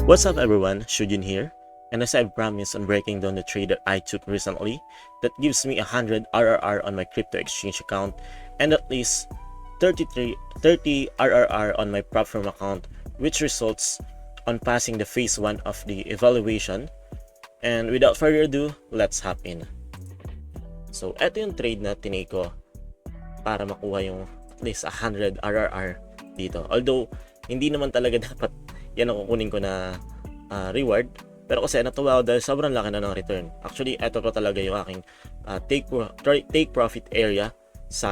What's up everyone, Shujin here, and as I've promised on breaking down the trade that I took recently that gives me 100 RRR on my crypto exchange account and at least 30 RRR on my prop firm account, which results on passing the phase 1 of the evaluation. And without further ado, let's hop in. So eto yung trade na tinake ko para makuha yung at least 100 RRR dito. Although hindi naman talaga dapat yan ang kukunin ko na reward, pero kasi natuwa ako dahil sobrang laki na ng return. Actually, ito ko talaga yung aking take profit area sa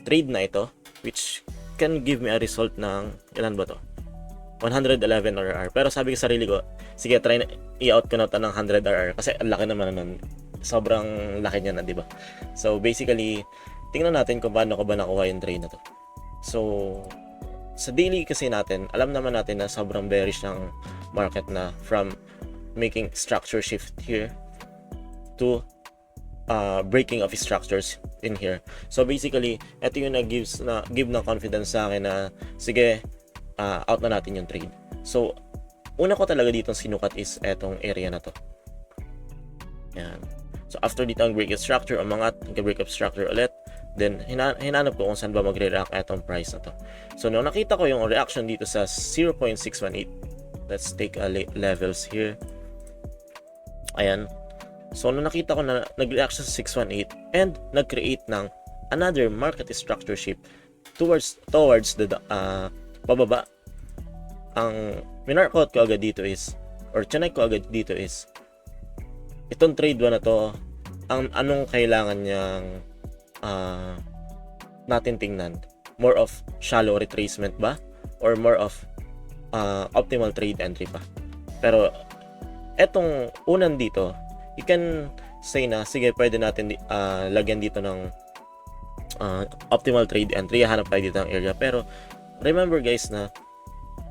trade na ito, which can give me a result ng ilan ba to? 111 RR. Pero sabi ko sa sarili ko, sige, try na i-out ko na ito ng 100 RR kasi ang laki naman nun. Sobrang laki niya na, di ba? So basically, tingnan natin kung paano ko ba nakuha yung trade na to. So sa daily kasi natin, alam naman natin na sobrang bearish ng market na from making structure shift here to breaking of structures in here. So basically, ito yung give ng confidence sa akin na sige, out na natin yung trade. So una ko talaga dito sinukat is etong area na to. Yan. So after dito ang break of structure, umangat, break of structure ulit. Then, hinanap ko kung saan ba magre-react etong price na to. So, nung nakita ko yung reaction dito sa 0.618, let's take levels here. Ayan. So, nung nakita ko na nag-react sa 618 and nag-create ng another market structure shift towards the pababa, ang minarkot ko agad dito is, or chinek ko agad dito is, itong trade 1 na to, anong kailangan niyang natin tingnan, more of shallow retracement ba or more of optimal trade entry pa. Pero etong unan dito, you can say na sige, pwede natin lagyan dito ng optimal trade entry, hanap tayo dito ng area. Pero remember guys na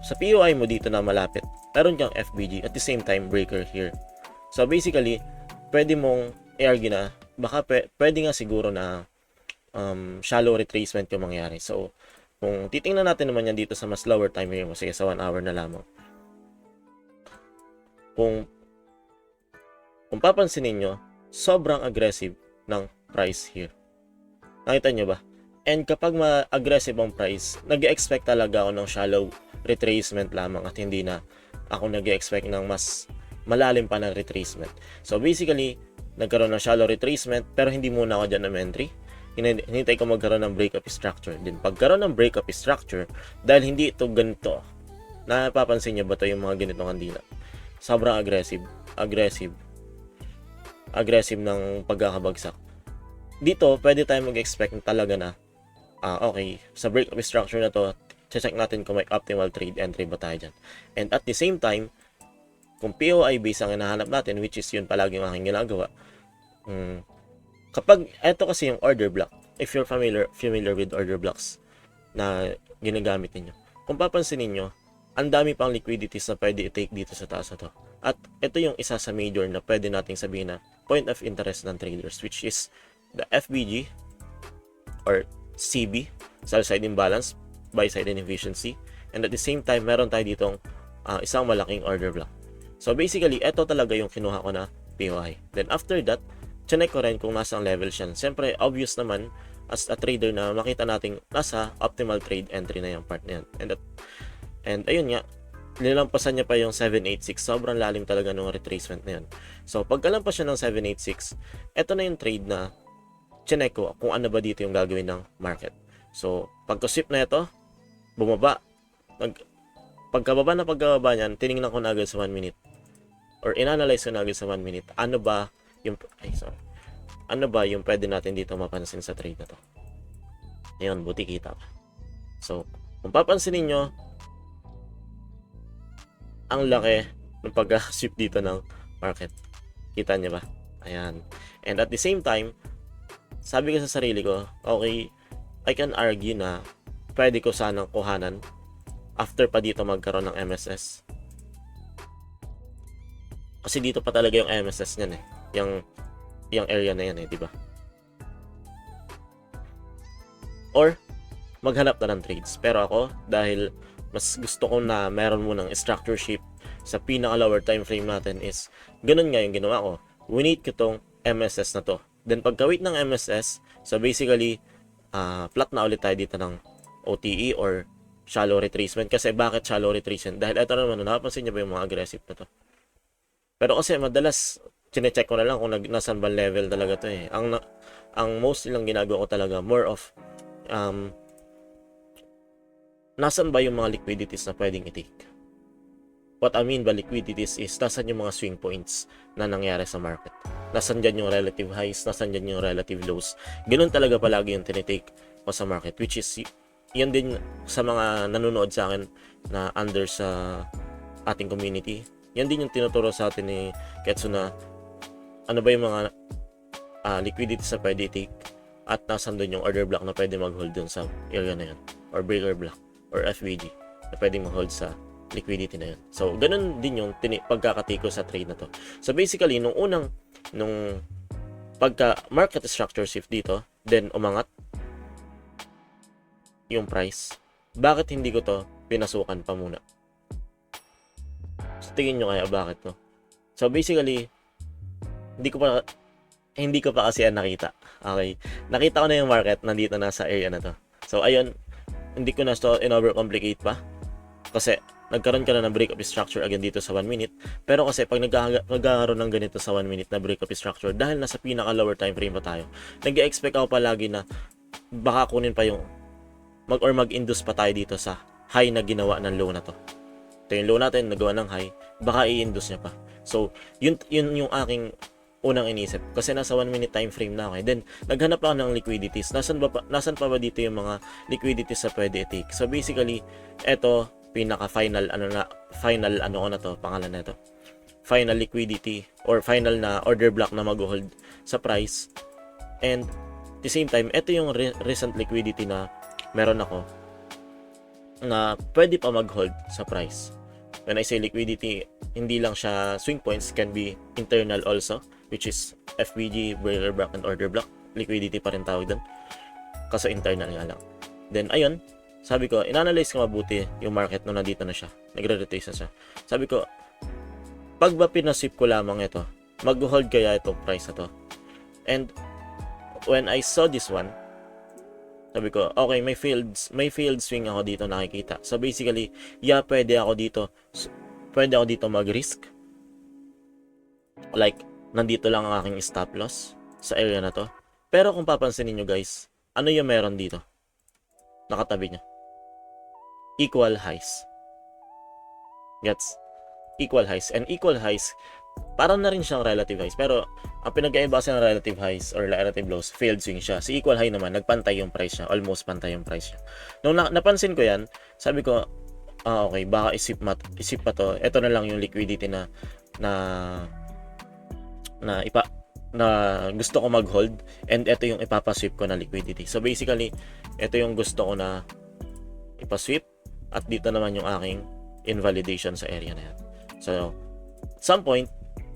sa POI mo dito na malapit, meron kang FBG at the same time breaker here. So basically, pwede mong i-argue na baka pwede nga siguro na shallow retracement yung mangyari. So, kung titingnan natin naman yan dito sa mas lower time frame, sige, sa 1 hour na lamang. Kung papansinin nyo, sobrang aggressive ng price here. Nakita nyo ba? And kapag ma-aggressive ang price, nag-expect talaga ako ng shallow retracement lamang at hindi na ako nag-expect ng mas malalim pa na retracement. So, basically, nagkaroon ng shallow retracement pero hindi muna ako dyan ng entry. Hinintay ko magkaroon ng breakup structure. Din pagkaroon ng breakup structure, dahil hindi ito ganito, napapansin nyo ba ito yung mga ganitong kandila? Sobrang aggressive ng pagkakabagsak. Dito, pwede tayo mag-expect talaga na okay, sa breakup structure na to, check natin kung may optimal trade entry ba tayo dyan. And at the same time, kung POI base ang hinahanap natin, which is yun palagi yung aking ginagawa, kapag ito kasi yung order block, if you're familiar with order blocks na ginagamit niyo, kung papansin niyo, ang dami pang liquidities na pwede i-take dito sa taas na to. At ito yung isa sa major na pwede nating sabihin na point of interest ng traders, which is the FBG or CB, sell side imbalance, buy side inefficiency, and at the same time, meron tayo ditong isang malaking order block. So basically, ito talaga yung kinuha ko na POI. Then after that, chinek ko rin kung nasa ang level siya. Siyempre, obvious naman as a trader na makita nating nasa optimal trade entry na yung part na yan. And ayun nga, nilampasan niya pa yung 786. Sobrang lalim talaga ng retracement na yun. So, pagkalampas siya ng 786, eto na yung trade na chinek ko kung ano ba dito yung gagawin ng market. So, pagka-sweep na ito, bumaba. Pagkababa niyan, tinignan ko na agad sa 1 minute. Or inanalyze ko na agad sa 1 minute. Ano ba yung pwede natin dito mapansin sa trade na to? Ayun, buti kita pa. So, kung papansinin nyo, ang laki ng pag-sweep dito ng market. Kita nyo ba? Ayan. And at the same time, sabi ko sa sarili ko, okay, I can argue na pwede ko sanang kuhanan after pa dito magkaroon ng MSS. Kasi dito pa talaga yung MSS niyan eh. Yung area na yan eh, di ba? Or maghanap na ng trades. Pero ako, dahil mas gusto ko na meron mo ng structure shift sa pinaka lower time frame natin is ganun nga yung ginawa ko. Winait ko tong MSS na to. Then pagka-wait ng MSS, so basically flat na ulit tayo dito ng OTE or shallow retracement. Kasi bakit shallow retracement? Dahil ito naman, napapansin niyo ba yung mga aggressive na to? Pero kasi madalas chinecheck ko na lang kung nasan ba level talaga to eh. Ang most nilang ginagawa ko talaga more of nasan ba yung mga liquidities na pwedeng i-take. What I mean by liquidities is nasan yung mga swing points na nangyari sa market. Nasan dyan yung relative highs, nasan dyan yung relative lows. Ganun talaga palagi yung tinitake ko sa market, which is yun din sa mga nanonood sa akin na under sa ating community. Yan din yung tinuturo sa atin ni Ketsu na ano ba yung mga liquidities na pwede i-take at nasan doon yung order block na pwede mag-hold dun sa area na yun, or breaker block or FVG na pwede mag-hold sa liquidity na yun. So ganun din yung pagkakatiko sa trade na to. So basically nung pagka market structure shift dito, then umangat yung price, bakit hindi ko to pinasukan pa muna? So tingin nyo kaya bakit to? So basically hindi ko pa kasi nakita. Okay, nakita ko na yung market nandito na sa area na to. So ayun, hindi ko na to in-overcomplicate pa kasi nagkaroon ka na ng break of structure again dito sa 1 minute. Pero kasi pag nagkakaroon ng ganito sa 1 minute na break of structure, dahil nasa pinaka lower time frame pa tayo, nag-expect ako palagi na baka kunin pa yung mag-induce pa tayo dito sa high na ginawa ng low na to. Ito yung low natin, nagawa ng high, baka i-induce niya pa. So, yun yung aking unang inisip. Kasi nasa 1 minute time frame na ako. Then, naghanap ako ng liquidities. Nasan pa ba dito yung mga liquidities na pwede i-take? So, basically, eto, pinaka-final, final liquidity or final na order block na mag-hold sa price. And, at the same time, eto yung recent liquidity na meron ako na pwede pa mag-hold sa price. When I say liquidity, hindi lang siya swing points, can be internal also, which is FVG, breaker block, and order block. Liquidity pa rin tawag doon. Kaso internal nga lang. Then, ayun, sabi ko, inanalyze ko mabuti yung market nung nandito na siya. Nagre-retrace na siya. Sabi ko, pag ba pinasip ko lamang ito, mag-hold kaya itong price na to? And, when I saw this one, sabi ko, okay, may field swing ako dito nakikita. So basically, yeah, pwede ako dito mag-risk. Like, nandito lang ang aking stop loss sa area na to. Pero kung papansinin nyo guys, ano yung meron dito? Nakatabi niya. Equal highs. Gets? Equal highs. And equal highs, parang na rin siyang relative highs. Pero, ang pinagkaiba kasi ng relative highs or relative lows, failed swing siya. Si equal high naman, nagpantay yung price niya. Almost pantay yung price niya. Nung napansin ko yan, sabi ko, okay, baka isip pa to. Ito na lang yung liquidity na gusto ko mag-hold, and ito yung ipapasweep ko na liquidity. So basically, ito yung gusto ko na ipasweep, at dito naman yung aking invalidation sa area na yan. So, at some point,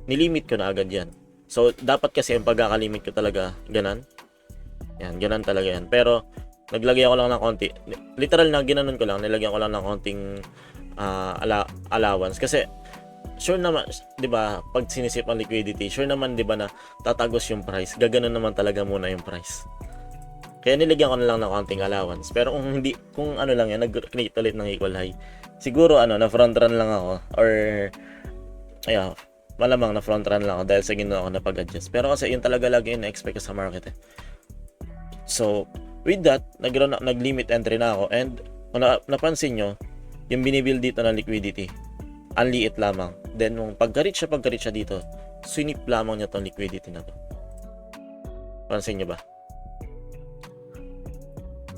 nilimit ko na agad yan. So, dapat kasi yung pagkakalimit ko talaga, ganan. Yan, ganan talaga yan. Pero, naglagay ako lang ng konti. Literal na ginanon ko lang, nilagyan ko lang ng konting allowance. Kasi, sure naman, di ba, pag sinisip ang liquidity, sure naman, di ba, na tatagos yung price. Gaganon naman talaga muna yung price. Kaya nilagyan ko na lang ng konting allowance. Pero kung ano lang yan, nag-create ulit ng equal high, siguro, na front run lang ako. Or, malamang na front run lang ako dahil sa ginawa ko na pag-adjust. Pero kasi yun talaga lagi yung na-expect sa market eh. So, with that, nag-limit entry na ako, and kung napansin nyo, yung binibuild dito na liquidity, ang liit lamang. Then, nung pagka-reach siya dito, sinip lamang niya tong liquidity na to. Pansin nyo ba?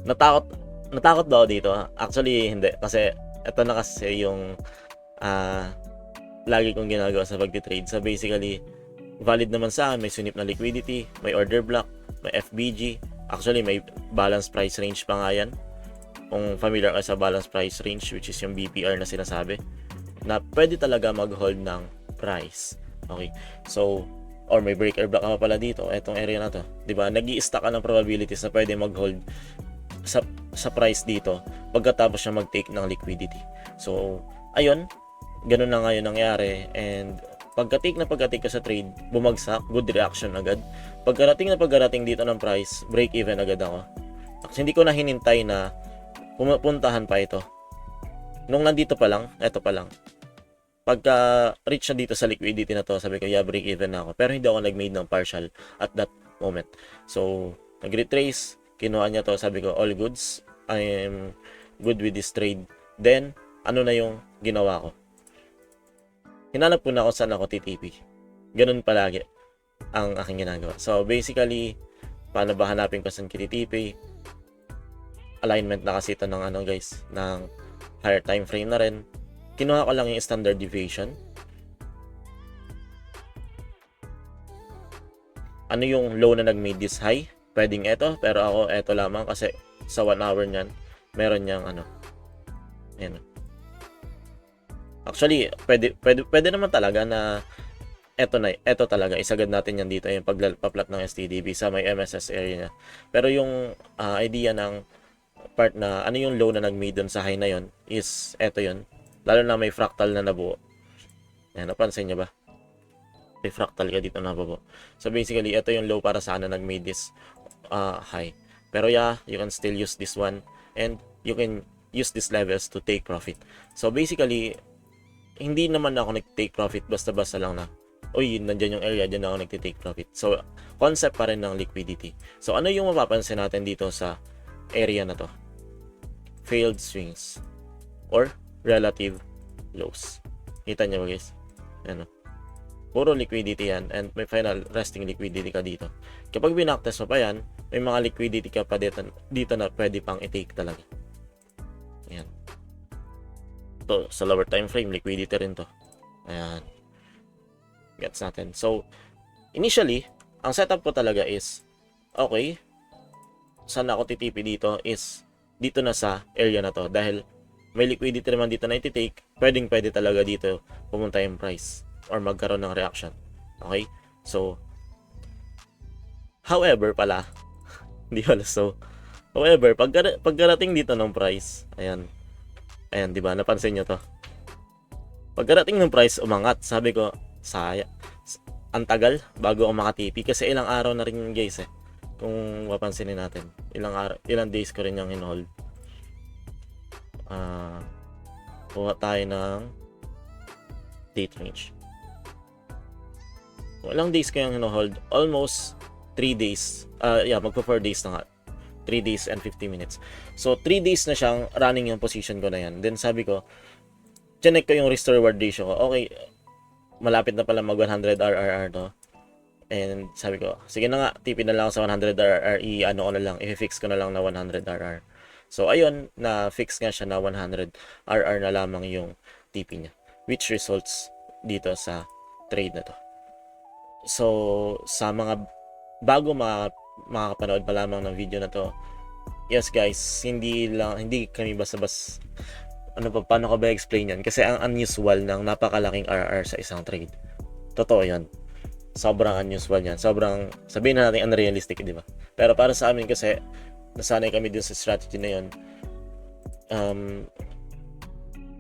Natakot ba ako dito? Actually, hindi. Kasi, ito na kasi yung lagi kong ginagawa sa pagtitrade. So basically, valid naman sa akin, may sunip na liquidity, may order block, may FBG. Actually, may balance price range pa nga yan. Kung familiar ka sa balance price range, which is yung BPR na sinasabi, na pwede talaga mag-hold ng price. Okay. So, or may breaker block ka pa pala dito, etong area na to. Diba? Nag-i-stack ka ng probabilities na pwede mag-hold sa price dito pagkatapos siya mag-take ng liquidity. So, ayun, ganun na ngayon nangyari. And pagka-take ko sa trade, bumagsak, good reaction agad. Pagkarating dito ng price, break even agad ako. Kasi hindi ko na hinintay na pumuntahan pa ito. Nung nandito pa lang, eto pa lang. Pagka reach na dito sa liquidity na to, sabi ko, yeah, break even na ako. Pero hindi ako nag-made ng partial at that moment. So, nag-retrace, kinuha niya to, sabi ko, all goods. I am good with this trade. Then, ano na yung ginawa ko? Hinanap ko na kung saan ako TTP. Ganun palagi ang aking ginagawa. So, basically, paano ba hanapin ko saan TTP? Alignment na kasi ito ng guys, ng higher time frame na rin. Kinuha ko lang yung standard deviation. Ano yung low na nag-made this high? Pwedeng ito, pero ako ito lamang kasi sa 1 hour niyan, meron niyang ayan. Actually, pwede naman talaga na ito talaga, isagad natin yan dito, yung pagpaplat ng STDB sa may MSS area niya. Pero yung idea ng part na ano yung low na nag-made dun sa high na yon is ito yon. Lalo na may fractal na nabuo. Ayan, napansin niyo ba? May fractal ka dito na nabuo. So basically, ito yung low para sa na nag-made this high. Pero yeah, you can still use this one and you can use these levels to take profit. So basically, hindi naman ako nag-take profit basta-basta lang na uy, nandiyan yung area, dyan ako nag-take profit. So, concept pa rin ng liquidity. So, ano yung mapapansin natin dito sa area na to? Failed swings or relative lows. Kita nyo ba guys? Ano? Puro liquidity yan and may final resting liquidity ka dito. Kapag binaktest mo pa yan, may mga liquidity ka pa dito na pwede pang i-take talaga. Ayan. To, sa lower time frame, liquidity rin to. Ayan. Gets natin. So, initially, ang setup ko talaga is, okay, saan ako titipi dito is, dito na sa area na to. Dahil, may liquidity naman dito na iti-take, pwede talaga dito pumunta yung price or magkaroon ng reaction. Okay? So, however pala, hindi pala so, however, pagkarating dito ng price, ayan, di ba, napansin nyo to? Pagkarating ng price, umangat, sabi ko, ang tagal bago ako makatipi kasi ilang araw na rin yun guys kung mapansinin natin ilang days ko rin yung in-hold. Kuha tayo ng date range. Ilang days ko yung in-hold, almost 3 days, magpo 4 days na nga, 3 days and 50 minutes. So 3 days na siyang running yung position ko na yan. Then sabi ko, check ko yung risk to reward ratio ko. Okay, malapit na pala mag 100 RRR to. And sabi ko, sige na nga, tipid na lang sa 100 RRR, i-fix ko na lang na 100 RR. So ayun, na-fix nga siya na 100 RR na lamang yung TP niya. Which results dito sa trade na to. So, sa mga bago makakapanood pa lamang ng video na to, yes guys, hindi kami basta-basta paano ko ba explain yan? Kasi ang unusual ng napakalaking RR sa isang trade. Totoo yan. Sobrang unusual yan. Sobrang, sabihin na natin unrealistic, di ba? Pero para sa amin kasi, nasanay kami dun sa strategy na yun.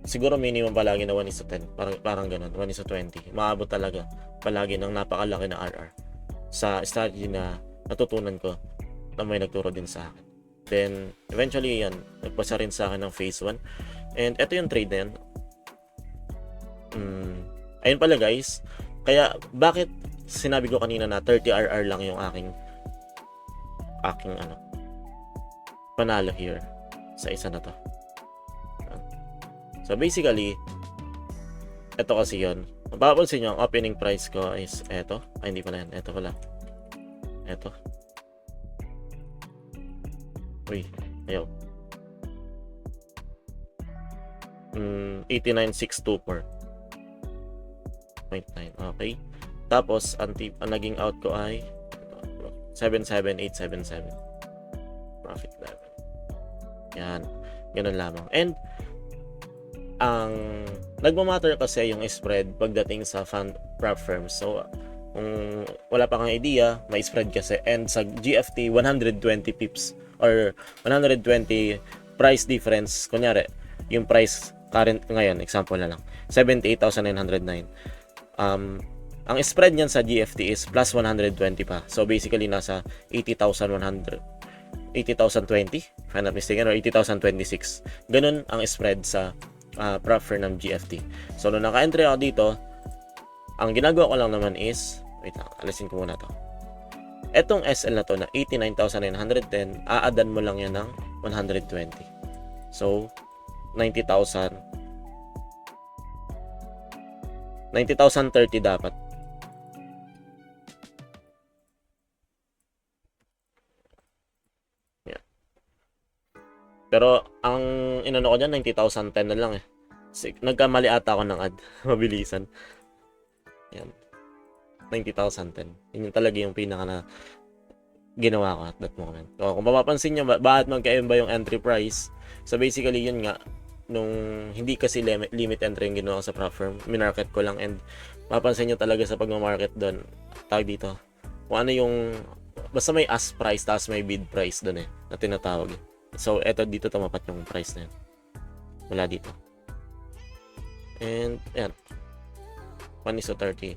Siguro minimum palagi na 1:10. Parang ganun, 1:20. Maabot talaga palagi ng napakalaki na RR. Sa strategy na natutunan ko na may nagturo din sa akin. Then, eventually yan, nagpasa rin sa akin ng phase 1. And ito yung trade na yan. Ayun pala guys. Kaya bakit sinabi ko kanina na 30 RR lang yung aking panalo here sa isa na to. So basically, ito kasi yun. Mapapansin nyo, ang opening price ko is ito. Ay, hindi pala yan. Ito pala. Ito. Uy, ayaw. 89,624.9. Okay. Tapos ang naging out ko ay 77,877 profit level. Yan. Ganun lamang. And ang nagmamatter kasi yung spread pagdating sa fund prop firms. So kung wala pa kang idea, may spread kasi. And sa GFT 120 pips or 120 price difference. Kunyari, yung price current ngayon, example na lang, 78,909. Ang spread niyan sa GFT is plus 120 pa. So basically nasa 80,100, 80,020 if I'm not mistaken, or 80,026. Ganun ang spread sa prop firm ng GFT. So nung naka-entry ako dito, ang ginagawa ko lang naman is, wait lang, alisin ko muna to. Etong SL na to na 89,910, a-addan mo lang yan ng 120. So 90,000, 90,030 dapat. Pero ang inano ko dyan, 90,010 na lang eh. Nagkamali ata ako ng ad. Mabilisan. Yan. 90,010. Yun yung talaga yung pinaka na ginawa ko at that moment. So, kung mapapansin nyo, bakit magkaiba yung entry price? So basically yun nga, nung hindi kasi limit entry yung ginawa ko sa prop firm, minarket ko lang, and mapapansin nyo talaga sa pag-market doon, tawag dito, kung ano yung, basta may ask price, tapos may bid price doon eh, na tinatawag eh. So, eto dito tumapat yung price na yun. Mula dito. And, ayan. 1:30.